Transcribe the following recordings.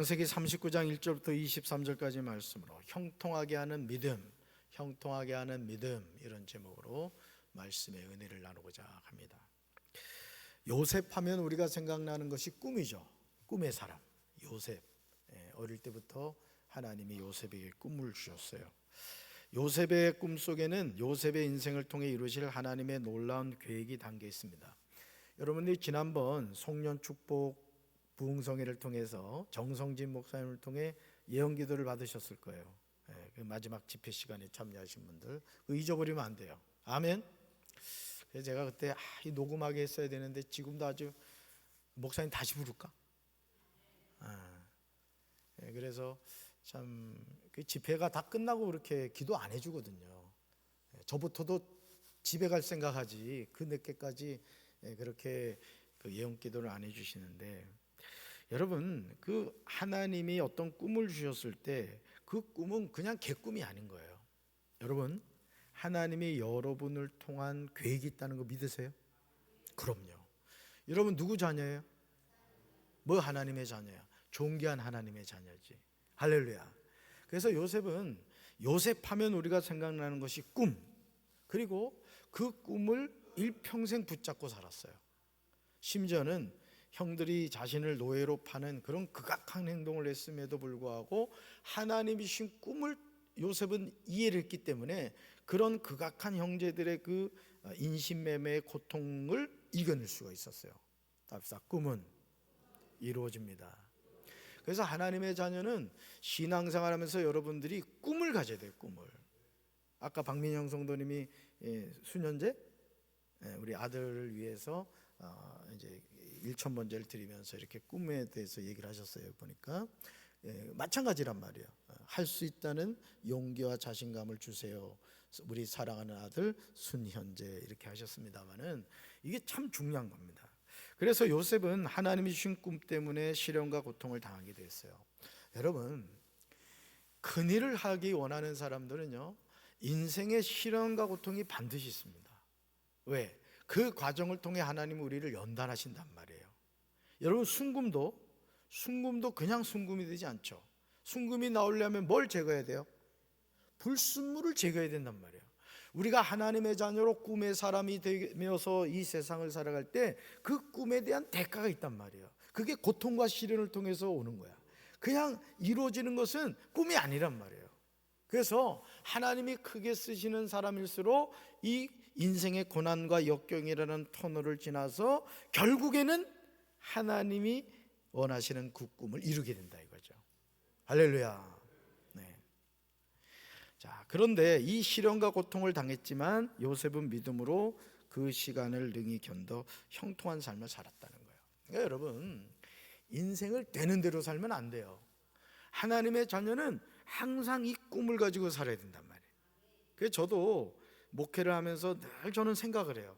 창세기 39장 1절부터 23절까지 말씀으로 형통하게 하는 믿음, 형통하게 하는 믿음, 이런 제목으로 말씀의 은혜를 나누고자 합니다. 요셉 하면 우리가 생각나는 것이 꿈이죠. 꿈의 사람 요셉. 어릴 때부터 하나님이 요셉에게 꿈을 주셨어요. 요셉의 꿈 속에는 요셉의 인생을 통해 이루실 하나님의 놀라운 계획이 담겨 있습니다. 여러분들이 지난번 송년 축복 부흥성회를 통해서 정성진 목사님을 통해 예언기도를 받으셨을 거예요. 그 마지막 집회 시간에 참여하신 분들 그거 잊어버리면 안 돼요. 아멘. 그래서 제가 그때 이 녹음하게 했어야 되는데 지금도 아주 목사님 다시 부를까? 그래서 참 그 집회가 다 끝나고 그렇게 기도 안 해주거든요. 저부터도 집에 갈 생각하지 그 늦게까지 그렇게 그 예언기도를 안 해주시는데, 여러분 그 하나님이 어떤 꿈을 주셨을 때 그 꿈은 그냥 개꿈이 아닌 거예요. 여러분 하나님이 여러분을 통한 계획이 있다는 거 믿으세요? 그럼요. 여러분 누구 자녀예요? 뭐 하나님의 자녀야? 존귀한 하나님의 자녀지. 할렐루야. 그래서 요셉은 요셉하면 우리가 생각나는 것이 꿈, 그리고 그 꿈을 일평생 붙잡고 살았어요. 심지어는 형들이 자신을 노예로 파는 그런 극악한 행동을 했음에도 불구하고 하나님이 주신 꿈을 요셉은 이해를 했기 때문에 그런 극악한 형제들의 그 인신매매의 고통을 이겨낼 수가 있었어요. 답사 꿈은 이루어집니다. 그래서 하나님의 자녀는 신앙생활하면서 여러분들이 꿈을 가져야 돼요. 꿈을. 아까 박민영 성도님이 수년제 우리 아들을 위해서 이제 1,000번제를 드리면서 이렇게 꿈에 대해서 얘기를 하셨어요. 보니까 마찬가지란 말이에요. 할 수 있다는 용기와 자신감을 주세요. 우리 사랑하는 아들 순현재 이렇게 하셨습니다만은 이게 참 중요한 겁니다. 그래서 요셉은 하나님이 주신 꿈 때문에 시련과 고통을 당하게 됐어요. 여러분 큰 일을 하기 원하는 사람들은요 인생의 시련과 고통이 반드시 있습니다. 왜? 그 과정을 통해 하나님은 우리를 연단하신단 말이에요. 여러분 순금도 그냥 순금이 되지 않죠. 순금이 나오려면 뭘 제거해야 돼요? 불순물을 제거해야 된단 말이에요. 우리가 하나님의 자녀로 꿈의 사람이 되면서 이 세상을 살아갈 때 그 꿈에 대한 대가가 있단 말이에요. 그게 고통과 시련을 통해서 오는 거야. 그냥 이루어지는 것은 꿈이 아니란 말이에요. 그래서 하나님이 크게 쓰시는 사람일수록 이 인생의 고난과 역경이라는 터널을 지나서 결국에는 하나님이 원하시는 그 꿈을 이루게 된다 이거죠. 할렐루야. 자, 그런데 이 시련과 고통을 당했지만 요셉은 믿음으로 그 시간을 능히 견뎌 형통한 삶을 살았다는 거예요. 그러니까 여러분 인생을 되는 대로 살면 안 돼요. 하나님의 자녀는 항상 이 꿈을 가지고 살아야 된단 말이에요. 그래서 저도 목회를 하면서 늘 저는 생각을 해요.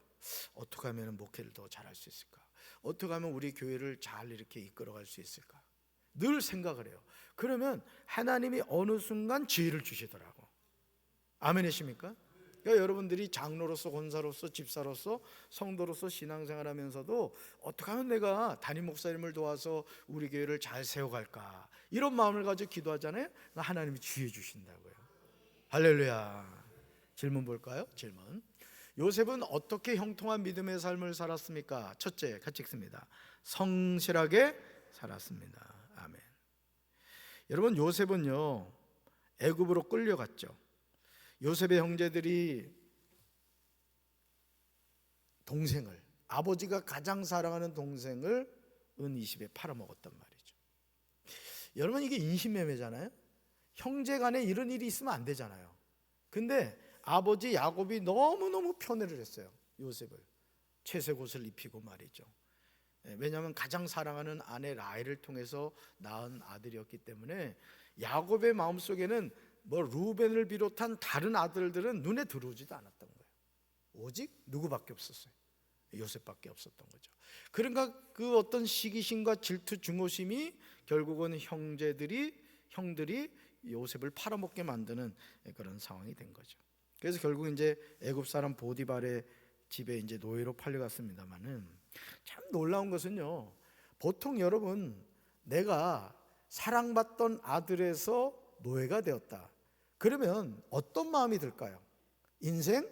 어떻게 하면 목회를 더 잘할 수 있을까? 어떻게 하면 우리 교회를 잘 이렇게 이끌어갈 수 있을까? 늘 생각을 해요. 그러면 하나님이 어느 순간 지혜를 주시더라고. 아멘이십니까? 그러니까 여러분들이 장로로서, 권사로서, 집사로서, 성도로서 신앙생활하면서도 어떻게 하면 내가 담임 목사님을 도와서 우리 교회를 잘 세워갈까, 이런 마음을 가지고 기도하잖아요. 하나님이 지혜 주신다고요. 할렐루야. 질문 볼까요? 질문. 요셉은 어떻게 형통한 믿음의 삶을 살았습니까? 첫째, 같이 읽습니다. 성실하게 살았습니다. 아멘. 여러분 요셉은요 애굽으로 끌려갔죠. 요셉의 형제들이 동생을, 아버지가 가장 사랑하는 동생을 은 20에 팔아먹었단 말이죠. 여러분 이게 인신매매잖아요. 형제 간에 이런 일이 있으면 안 되잖아요. 근데 아버지 야곱이 너무너무 편애를 했어요. 요셉을 채색 옷을 입히고 말이죠. 왜냐하면 가장 사랑하는 아내 라헬을 통해서 낳은 아들이었기 때문에 야곱의 마음속에는 루벤을 비롯한 다른 아들들은 눈에 들어오지도 않았던 거예요. 오직 누구밖에 없었어요? 요셉밖에 없었던 거죠. 그러니까 그 어떤 시기심과 질투, 증오심이 결국은 형들이 요셉을 팔아먹게 만드는 그런 상황이 된 거죠. 그래서 결국 이제 애굽 사람 보디발의 집에 이제 노예로 팔려갔습니다만은 참 놀라운 것은요, 보통 여러분 내가 사랑받던 아들에서 노예가 되었다. 그러면 어떤 마음이 들까요? 인생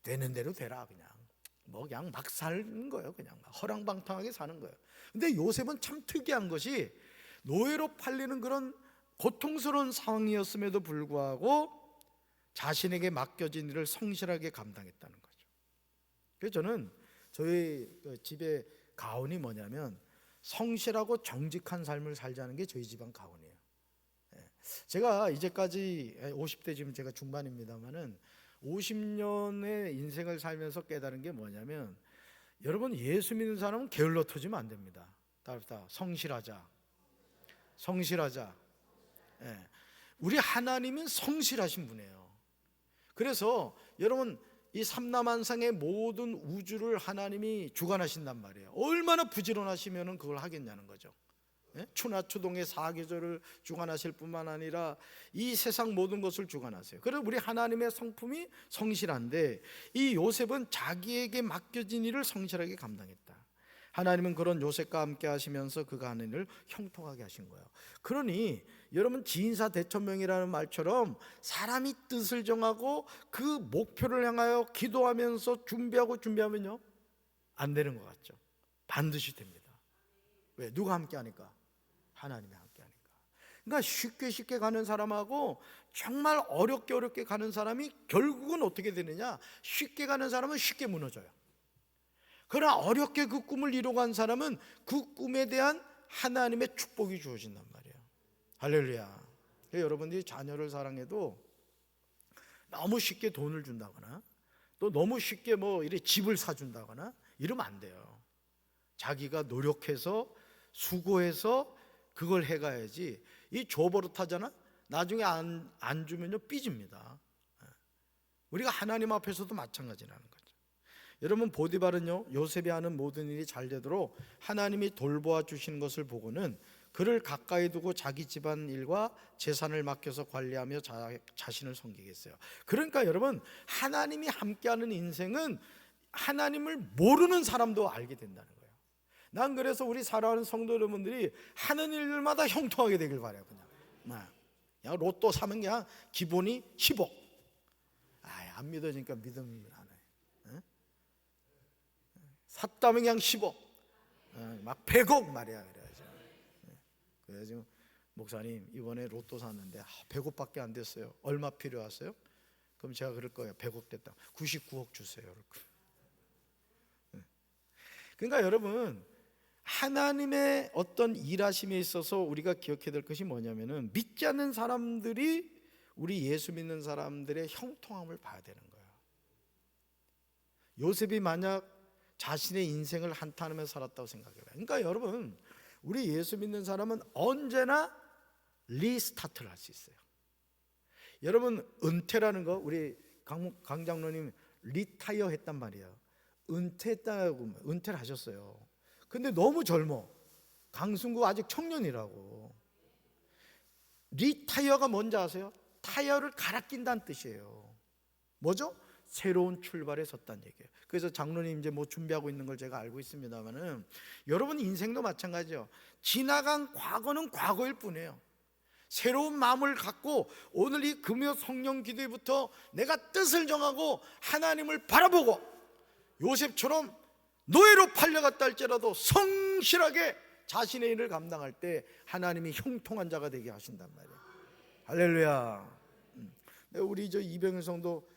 되는 대로 되라, 그냥 막 사는 거예요. 그냥 막 허랑방탕하게 사는 거예요. 근데 요셉은 참 특이한 것이 노예로 팔리는 그런 고통스러운 상황이었음에도 불구하고 자신에게 맡겨진 일을 성실하게 감당했다는 거죠. 그래서 저는 저희 집의 가훈이 뭐냐면 성실하고 정직한 삶을 살자는 게 저희 집안 가훈이에요. 제가 이제까지 50대, 지금 제가 중반입니다만은 50년의 인생을 살면서 깨달은 게 뭐냐면, 여러분, 예수 믿는 사람은 게을러 터지면 안 됩니다. 다 성실하자. 우리 하나님은 성실하신 분이에요. 그래서 여러분, 이 삼라만상의 모든 우주를 하나님이 주관하신단 말이에요. 얼마나 부지런하시면 그걸 하겠냐는 거죠. 추나추동의 사계절을 주관하실 뿐만 아니라 이 세상 모든 것을 주관하세요. 그래서 우리 하나님의 성품이 성실한데, 이 요셉은 자기에게 맡겨진 일을 성실하게 감당했다. 하나님은 그런 요셉과 함께 하시면서 그가 하는 일을 형통하게 하신 거예요. 그러니 여러분, 지인사 대천명이라는 말처럼 사람이 뜻을 정하고 그 목표를 향하여 기도하면서 준비하면요, 안 되는 것 같죠? 반드시 됩니다. 왜? 누가 함께 하니까? 하나님이 함께 하니까. 그러니까 쉽게 가는 사람하고 정말 어렵게 가는 사람이 결국은 어떻게 되느냐? 쉽게 가는 사람은 쉽게 무너져요. 그러나 어렵게 그 꿈을 이루어간 사람은 그 꿈에 대한 하나님의 축복이 주어진단 말이에요. 할렐루야. 여러분들이 자녀를 사랑해도 너무 쉽게 돈을 준다거나 또 너무 쉽게 이렇게 집을 사준다거나 이러면 안 돼요. 자기가 노력해서 수고해서 그걸 해가야지. 이 줘버릇하잖아. 나중에 안 주면요, 삐집니다. 우리가 하나님 앞에서도 마찬가지라는 거죠. 여러분, 보디발은요, 요셉이 하는 모든 일이 잘 되도록 하나님이 돌보아 주시는 것을 보고는 그를 가까이 두고 자기 집안 일과 재산을 맡겨서 관리하며 자신을 섬기게 했어요. 그러니까 여러분, 하나님이 함께하는 인생은 하나님을 모르는 사람도 알게 된다는 거예요. 난 그래서 우리 사랑하는 성도 여러분들이 하는 일들마다 형통하게 되길 바라요. 그냥 로또 사면 그냥 기본이 10억. 안 믿어지니까 믿음 안 해. 샀다면 그냥 10억, 막 100억 말이야. 그래서 지금 목사님 이번에 로또 샀는데 100억밖에 안 됐어요. 얼마 필요하세요? 그럼 제가 그럴 거예요. 100억 됐다. 99억 주세요. 그러니까 여러분, 하나님의 어떤 일하심에 있어서 우리가 기억해야 될 것이 뭐냐면은, 믿지 않는 사람들이 우리 예수 믿는 사람들의 형통함을 봐야 되는 거예요. 요셉이 만약 자신의 인생을 한탄하며 살았다고 생각해봐요. 그러니까 여러분, 우리 예수 믿는 사람은 언제나 리스타트를 할 수 있어요. 여러분, 은퇴라는 거, 우리 강 장로님 리타이어 했단 말이에요. 은퇴했다고, 은퇴를 하셨어요. 근데 너무 젊어. 강승구 아직 청년이라고. 리타이어가 뭔지 아세요? 타이어를 갈아 낀다는 뜻이에요. 뭐죠? 새로운 출발에 섰다는 얘기예요. 그래서 장로님 이제 준비하고 있는 걸 제가 알고 있습니다만은, 여러분 인생도 마찬가지예요. 지나간 과거는 과거일 뿐이에요. 새로운 마음을 갖고 오늘 이 금요 성령 기도회부터 내가 뜻을 정하고 하나님을 바라보고 요셉처럼 노예로 팔려갔다 할지라도 성실하게 자신의 일을 감당할 때 하나님이 형통한 자가 되게 하신단 말이에요. 할렐루야. 우리 이병일 성도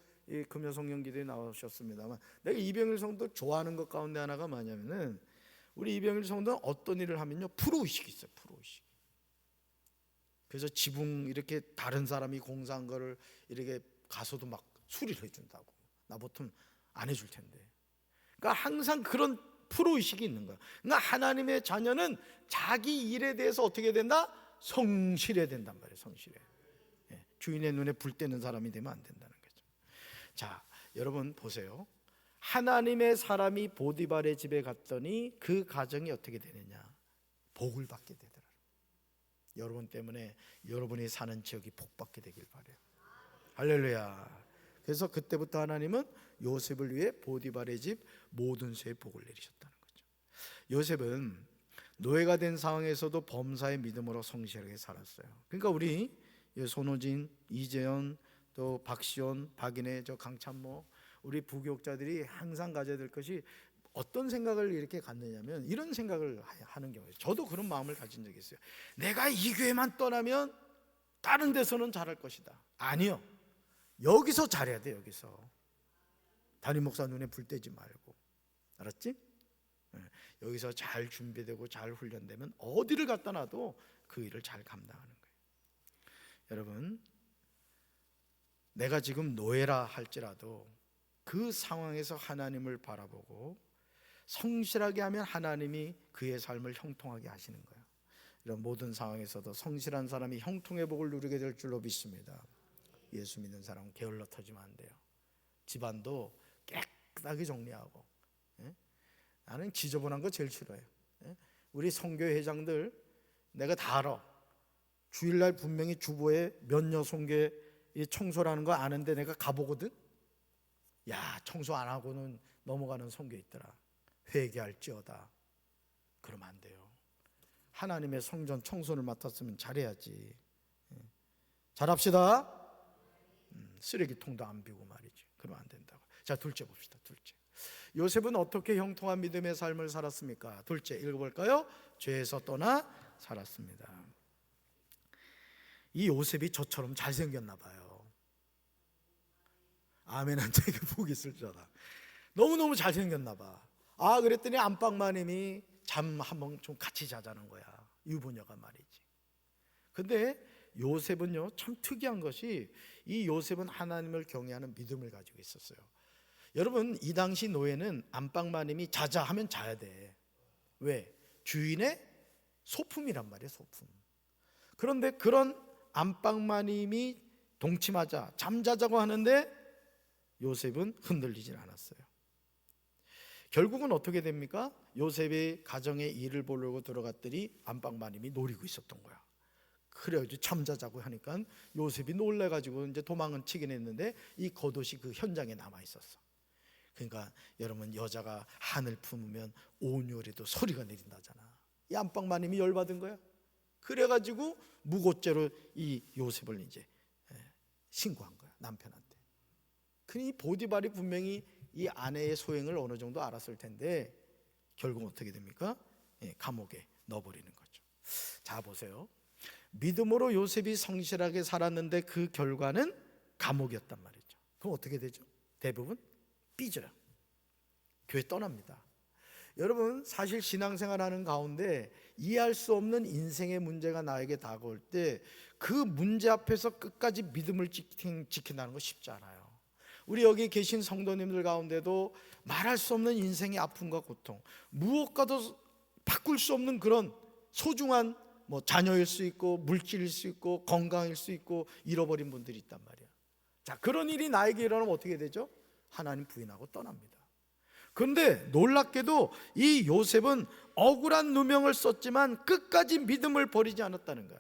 금요 성령 기도에 나오셨습니다만, 내가 이병일 성도 좋아하는 것 가운데 하나가 뭐냐면은, 우리 이병일 성도는 어떤 일을 하면요, 프로의식이 있어요. 프로의식. 그래서 지붕 이렇게 다른 사람이 공사한 거를 이렇게 가서도 막 수리를 해준다고. 나 보통 안 해줄 텐데. 그러니까 항상 그런 프로의식이 있는 거야. 그러니까 하나님의 자녀는 자기 일에 대해서 어떻게 된다? 성실해야 된단 말이에요. 성실해. 주인의 눈에 불 떼는 사람이 되면 안 된다는 거죠. 자, 여러분 보세요. 하나님의 사람이 보디발의 집에 갔더니 그 가정이 어떻게 되느냐? 복을 받게 되더라. 여러분 때문에 여러분이 사는 지역이 복받게 되길 바라요. 할렐루야. 그래서 그때부터 하나님은 요셉을 위해 보디발의 집 모든 세에 복을 내리셨다는 거죠. 요셉은 노예가 된 상황에서도 범사의 믿음으로 성실하게 살았어요. 그러니까 우리 손호진, 이재현, 또 박시온, 박인혜, 저 강찬모, 우리 부교육자들이 항상 가져야 될 것이 어떤 생각을 이렇게 갖느냐면 이런 생각을 하는 경우예요. 저도 그런 마음을 가진 적이 있어요. 내가 이 교회만 떠나면 다른 데서는 잘할 것이다. 아니요, 여기서 잘해야 돼. 여기서 담임 목사 눈에 불 떼지 말고, 알았지? 여기서 잘 준비되고 잘 훈련되면 어디를 갖다 놔도 그 일을 잘 감당하는 거예요. 여러분, 내가 지금 노예라 할지라도 그 상황에서 하나님을 바라보고 성실하게 하면 하나님이 그의 삶을 형통하게 하시는 거예요. 이런 모든 상황에서도 성실한 사람이 형통의 복을 누리게 될 줄로 믿습니다. 예수 믿는 사람은 게을러 터지면 안 돼요. 집안도 깨끗하게 정리하고. 나는 지저분한 거 제일 싫어해요. 우리 선교회 회장들 내가 다 알아. 주일날 분명히 주보에 몇녀 선교회 청소를 하는 거 아는데 내가 가보거든. 야, 청소 안 하고는 넘어가는 선교회 있더라. 회개할지어다. 그러면 안 돼요. 하나님의 성전 청소를 맡았으면 잘해야지. 잘합시다. 쓰레기통도 안 비우고 말이지. 그러면 안 된다고. 자, 둘째 봅시다. 둘째, 요셉은 어떻게 형통한 믿음의 삶을 살았습니까? 둘째 읽어볼까요? 죄에서 떠나 살았습니다. 이 요셉이 저처럼 잘생겼나 봐요. 아멘한테 복이 있을 줄 알아. 너무너무 잘생겼나 봐. 그랬더니 안방마님이 잠 한번 좀 같이 자자는 거야. 유부녀가 말이지. 근데 요셉은요, 참 특이한 것이 이 요셉은 하나님을 경외하는 믿음을 가지고 있었어요. 여러분, 이 당시 노예는 안방마님이 자자 하면 자야 돼. 왜? 주인의 소품이란 말이에요. 소품. 그런데 그런 안방마님이 동침하자 잠자자고 하는데 요셉은 흔들리질 않았어요. 결국은 어떻게 됩니까? 요셉이 가정의 일을 보려고 들어갔더니 안방마님이 노리고 있었던 거야. 그래가지고 잠자자고 하니까 요셉이 놀래가지고 이제 도망은 치긴 했는데 이 겉옷이 그 현장에 남아 있었어. 그러니까 여러분, 여자가 한을 품으면 온유에도 소리가 내린다잖아. 이 안방마님이 열받은 거야. 그래가지고 무고죄로 이 요셉을 이제 신고한 거야, 남편한테. 그러니 보디발이 분명히 이 아내의 소행을 어느 정도 알았을 텐데 결국 어떻게 됩니까? 감옥에 넣어버리는 거죠. 자, 보세요. 믿음으로 요셉이 성실하게 살았는데 그 결과는 감옥이었단 말이죠. 그럼 어떻게 되죠? 대부분 삐져요. 교회 떠납니다. 여러분, 사실 신앙생활 하는 가운데 이해할 수 없는 인생의 문제가 나에게 다가올 때 그 문제 앞에서 끝까지 믿음을 지킨다는 거 쉽지 않아요. 우리 여기 계신 성도님들 가운데도 말할 수 없는 인생의 아픔과 고통, 무엇과도 바꿀 수 없는 그런 소중한 자녀일 수 있고 물질일 수 있고 건강일 수 있고 잃어버린 분들이 있단 말이야. 자, 그런 일이 나에게 일어나면 어떻게 되죠? 하나님 부인하고 떠납니다. 그런데 놀랍게도 이 요셉은 억울한 누명을 썼지만 끝까지 믿음을 버리지 않았다는 거야.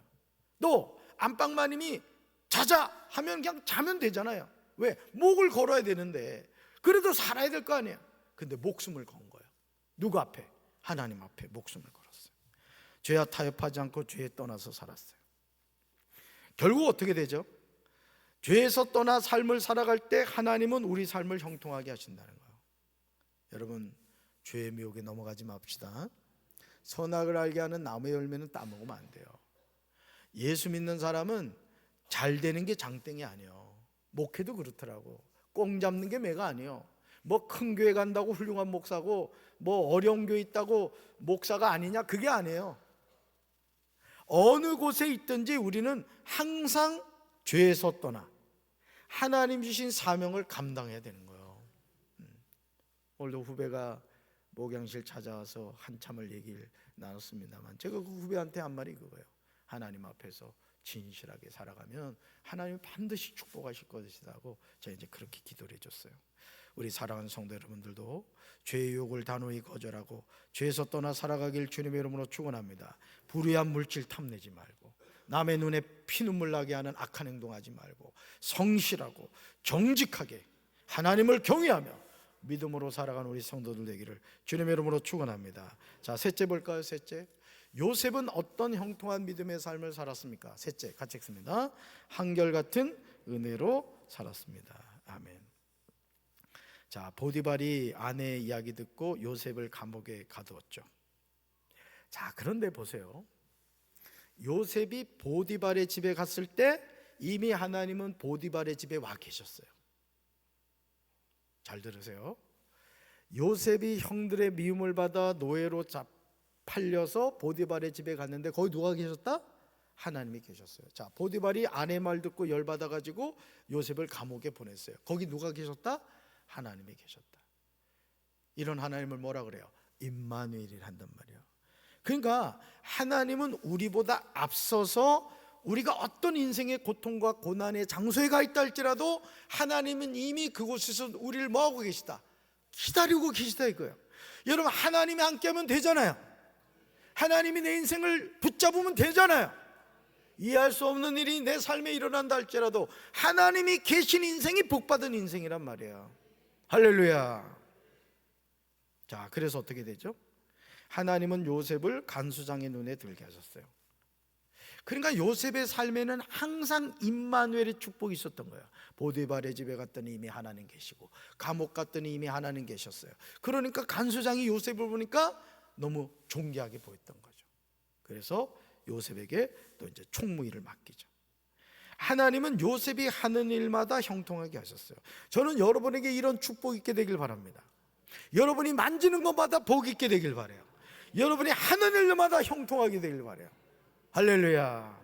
또 안방마님이 자자 하면 그냥 자면 되잖아요. 왜? 목을 걸어야 되는데 그래도 살아야 될 거 아니에요. 근데 목숨을 건 거예요. 누구 앞에? 하나님 앞에 목숨을 걸었어요. 죄와 타협하지 않고 죄에 떠나서 살았어요. 결국 어떻게 되죠? 죄에서 떠나 삶을 살아갈 때 하나님은 우리 삶을 형통하게 하신다는 거예요. 여러분, 죄의 미혹에 넘어가지 맙시다. 선악을 알게 하는 나무의 열매는 따먹으면 안 돼요. 예수 믿는 사람은 잘 되는 게 장땡이 아니에요. 목회도 그렇더라고. 꽁 잡는 게 매가 아니에요. 큰 교회 간다고 훌륭한 목사고 어려운 교회 있다고 목사가 아니냐, 그게 아니에요. 어느 곳에 있든지 우리는 항상 죄에서 떠나 하나님 주신 사명을 감당해야 되는 거예요. 오늘도 후배가 목양실 찾아와서 한참을 얘기를 나눴습니다만 제가 그 후배한테 한 말이 그거예요. 하나님 앞에서 진실하게 살아가면 하나님이 반드시 축복하실 것이라고 제가 이제 그렇게 기도를 해줬어요. 우리 사랑하는 성도 여러분들도 죄의 유혹을 단호히 거절하고 죄에서 떠나 살아가길 주님의 이름으로 축원합니다. 불의한 물질 탐내지 말고 남의 눈에 피눈물 나게 하는 악한 행동하지 말고 성실하고 정직하게 하나님을 경외하며 믿음으로 살아가는 우리 성도들 되기를 주님의 이름으로 축원합니다. 자, 셋째 볼까요? 셋째, 요셉은 어떤 형통한 믿음의 삶을 살았습니까? 셋째, 같이 읽습니다. 한결같은 은혜로 살았습니다. 아멘. 자, 보디발이 아내의 이야기 듣고 요셉을 감옥에 가두었죠. 자, 그런데 보세요. 요셉이 보디발의 집에 갔을 때 이미 하나님은 보디발의 집에 와 계셨어요. 잘 들으세요. 요셉이 형들의 미움을 받아 노예로 팔려서 보디발의 집에 갔는데 거기 누가 계셨다? 하나님이 계셨어요. 자, 보디발이 아내 말 듣고 열받아 가지고 요셉을 감옥에 보냈어요. 거기 누가 계셨다? 하나님이 계셨다. 이런 하나님을 뭐라 그래요? 임마누엘이라 한단 말이에요. 그러니까 하나님은 우리보다 앞서서 우리가 어떤 인생의 고통과 고난의 장소에 가 있다 할지라도 하나님은 이미 그곳에서 우리를 뭐하고 계시다? 기다리고 계시다 이거예요. 여러분, 하나님이 함께하면 되잖아요. 하나님이 내 인생을 붙잡으면 되잖아요. 이해할 수 없는 일이 내 삶에 일어난다 할지라도 하나님이 계신 인생이 복받은 인생이란 말이에요. 할렐루야. 자, 그래서 어떻게 되죠? 하나님은 요셉을 간수장의 눈에 들게 하셨어요. 그러니까 요셉의 삶에는 항상 임마누엘의 축복이 있었던 거예요. 보디발의 집에 갔더니 이미 하나님 계시고, 감옥 갔더니 이미 하나님 계셨어요. 그러니까 간수장이 요셉을 보니까 너무 존귀하게 보였던 거죠. 그래서 요셉에게 또 이제 총무일을 맡기죠. 하나님은 요셉이 하는 일마다 형통하게 하셨어요. 저는 여러분에게 이런 축복 있게 되길 바랍니다. 여러분이 만지는 것마다 복 있게 되길 바라요. 여러분이 하는 일마다 형통하게 되길 바라요. 할렐루야.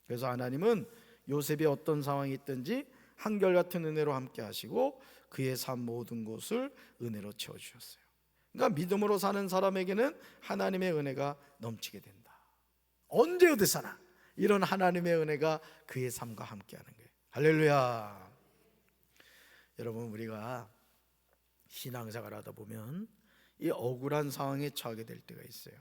그래서 하나님은 요셉이 어떤 상황이 있든지 한결같은 은혜로 함께 하시고 그의 삶 모든 곳을 은혜로 채워주셨어요. 그러니까 믿음으로 사는 사람에게는 하나님의 은혜가 넘치게 된다. 언제 어디서나 이런 하나님의 은혜가 그의 삶과 함께하는 거예요. 할렐루야. 여러분, 우리가 신앙생활 하다 보면 이 억울한 상황에 처하게 될 때가 있어요.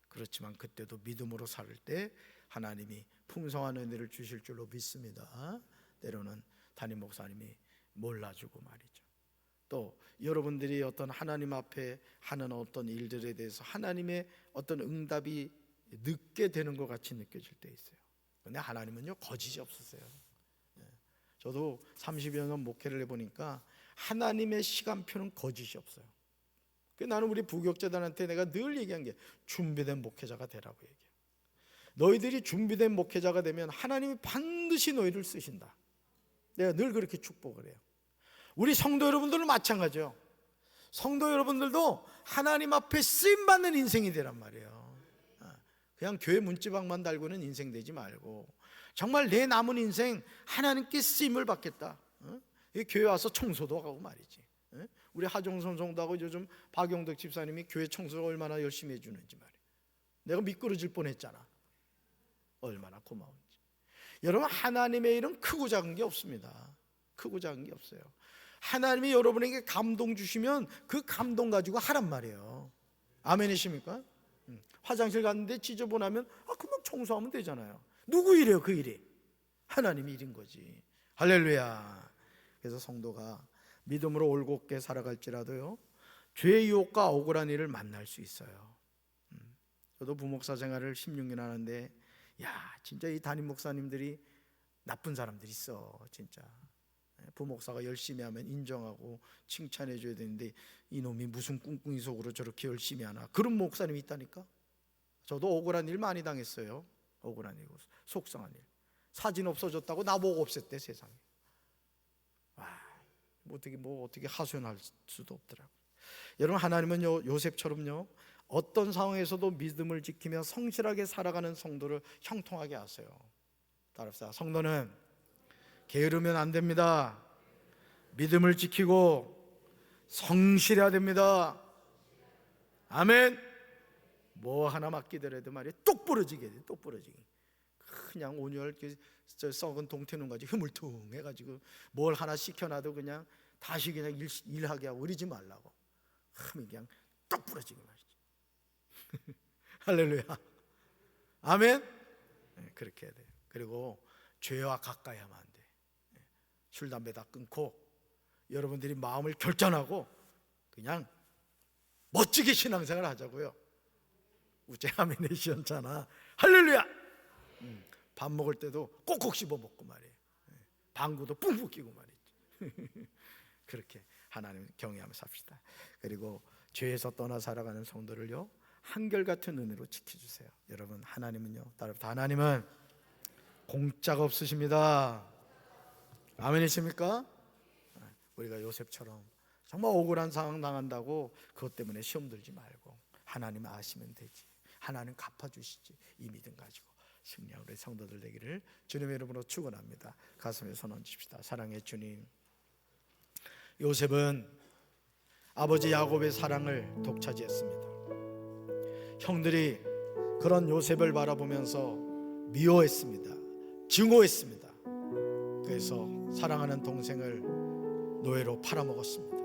그렇지만 그때도 믿음으로 살 때 하나님이 풍성한 은혜를 주실 줄로 믿습니다. 때로는 담임 목사님이 몰라주고 말이죠. 또 여러분들이 어떤 하나님 앞에 하는 어떤 일들에 대해서 하나님의 어떤 응답이 늦게 되는 것 같이 느껴질 때 있어요. 그런데 하나님은요, 거짓이 없으세요. 저도 30여 년 목회를 해보니까 하나님의 시간표는 거짓이 없어요. 나는 우리 부격재단한테 내가 늘 얘기한 게 준비된 목회자가 되라고 얘기해요. 너희들이 준비된 목회자가 되면 하나님이 반드시 너희를 쓰신다. 내가 늘 그렇게 축복을 해요. 우리 성도 여러분들은 마찬가지예요. 성도 여러분들도 하나님 앞에 쓰임받는 인생이 되란 말이에요. 그냥 교회 문지방만 달고는 인생 되지 말고 정말 내 남은 인생 하나님께 쓰임을 받겠다. 교회 와서 청소도 하고 말이지. 우리 하종선 성도하고 요즘 박용덕 집사님이 교회 청소를 얼마나 열심히 해주는지 말이에요. 내가 미끄러질 뻔했잖아. 얼마나 고마운지. 여러분, 하나님의 일은 크고 작은 게 없습니다. 크고 작은 게 없어요. 하나님이 여러분에게 감동 주시면 그 감동 가지고 하란 말이에요. 아멘이십니까? 화장실 갔는데 지저분하면 금방 청소하면 되잖아요. 누구 일이에요? 그 일이 하나님의 일인 거지. 할렐루야. 그래서 성도가 믿음으로 올곧게 살아갈지라도요, 죄의 유혹과 억울한 일을 만날 수 있어요. 저도 부목사 생활을 16년 하는데 진짜 이 담임 목사님들이 나쁜 사람들이 있어. 진짜 부목사가 열심히 하면 인정하고 칭찬해 줘야 되는데 이놈이 무슨 꿍꿍이 속으로 저렇게 열심히 하나. 그런 목사님이 있다니까. 저도 억울한 일 많이 당했어요. 억울한 일, 속상한 일. 사진 없어졌다고 나보고 없앴대, 세상에. 어떻게 하소연할 수도 없더라고요. 여러분, 하나님은 요셉처럼요, 어떤 상황에서도 믿음을 지키며 성실하게 살아가는 성도를 형통하게 하세요. 따라합시다. 성도는 게으르면 안 됩니다. 믿음을 지키고 성실해야 됩니다. 아멘. 뭐 하나 맡기더라도 말이에요, 똑 부러지게 돼. 똑 부러지게. 그냥 온열 썩은 동태눈같이 흐물퉁해가지고 뭘 하나 시켜놔도 그냥 다시 그냥 일하게 하고 그러지 말라고. 그냥 똑 부러지게 말이지. 할렐루야. 아멘. 그렇게 해야 돼요. 그리고 죄와 가까이 하면 안 돼. 술 담배 다 끊고 여러분들이 마음을 결단하고 그냥 멋지게 신앙생활 하자고요. 우체함이네 시원찮아. 할렐루야. 밥 먹을 때도 꼭꼭 씹어 먹고 말이에요. 방구도 뿡뿡 끼고 말이죠. 그렇게 하나님 경외하며 삽시다. 그리고 죄에서 떠나 살아가는 성도를요, 한결같은 은혜로 지켜주세요. 여러분, 하나님은요, 따라붙어, 하나님은 공짜가 없으십니다. 아멘이십니까? 우리가 요셉처럼 정말 억울한 상황 당한다고 그것 때문에 시험 들지 말고 하나님 아시면 되지, 하나님 갚아주시지, 이 믿음 가지고 승리하는 우리 성도들 되기를 주님의 이름으로 축원합니다. 가슴에 손 얹읍시다. 사랑의 주님, 요셉은 아버지 야곱의 사랑을 독차지했습니다. 형들이 그런 요셉을 바라보면서 미워했습니다. 증오했습니다. 그래서 사랑하는 동생을 노예로 팔아먹었습니다.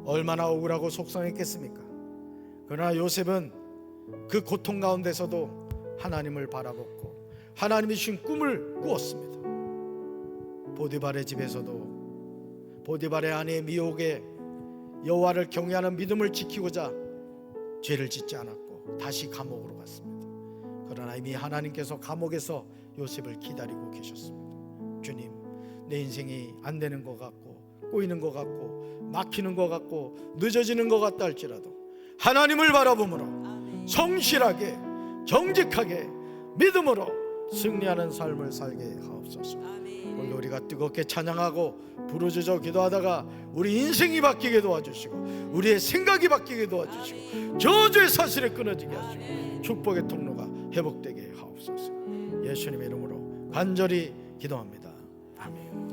얼마나 억울하고 속상했겠습니까? 그러나 요셉은 그 고통 가운데서도 하나님을 바라봤고 하나님이 주신 꿈을 꾸었습니다. 보디발의 집에서도 보디발의 아내의 미혹에 여호와를 경외하는 믿음을 지키고자 죄를 짓지 않았고 다시 감옥으로 갔습니다. 그러나 이미 하나님께서 감옥에서 요셉을 기다리고 계셨습니다. 주님, 내 인생이 안 되는 것 같고 꼬이는 것 같고 막히는 것 같고 늦어지는 것 같다 할지라도 하나님을 바라보므로 성실하게 정직하게 믿음으로 승리하는 삶을 살게 하옵소서. 오늘 우리가 뜨겁게 찬양하고 부르짖어 기도하다가 우리 인생이 바뀌게 도와주시고 우리의 생각이 바뀌게 도와주시고 저주의 사슬에 끊어지게 하시고 축복의 통로가 회복되게 하옵소서. 예수님의 이름으로 간절히 기도합니다. 아멘.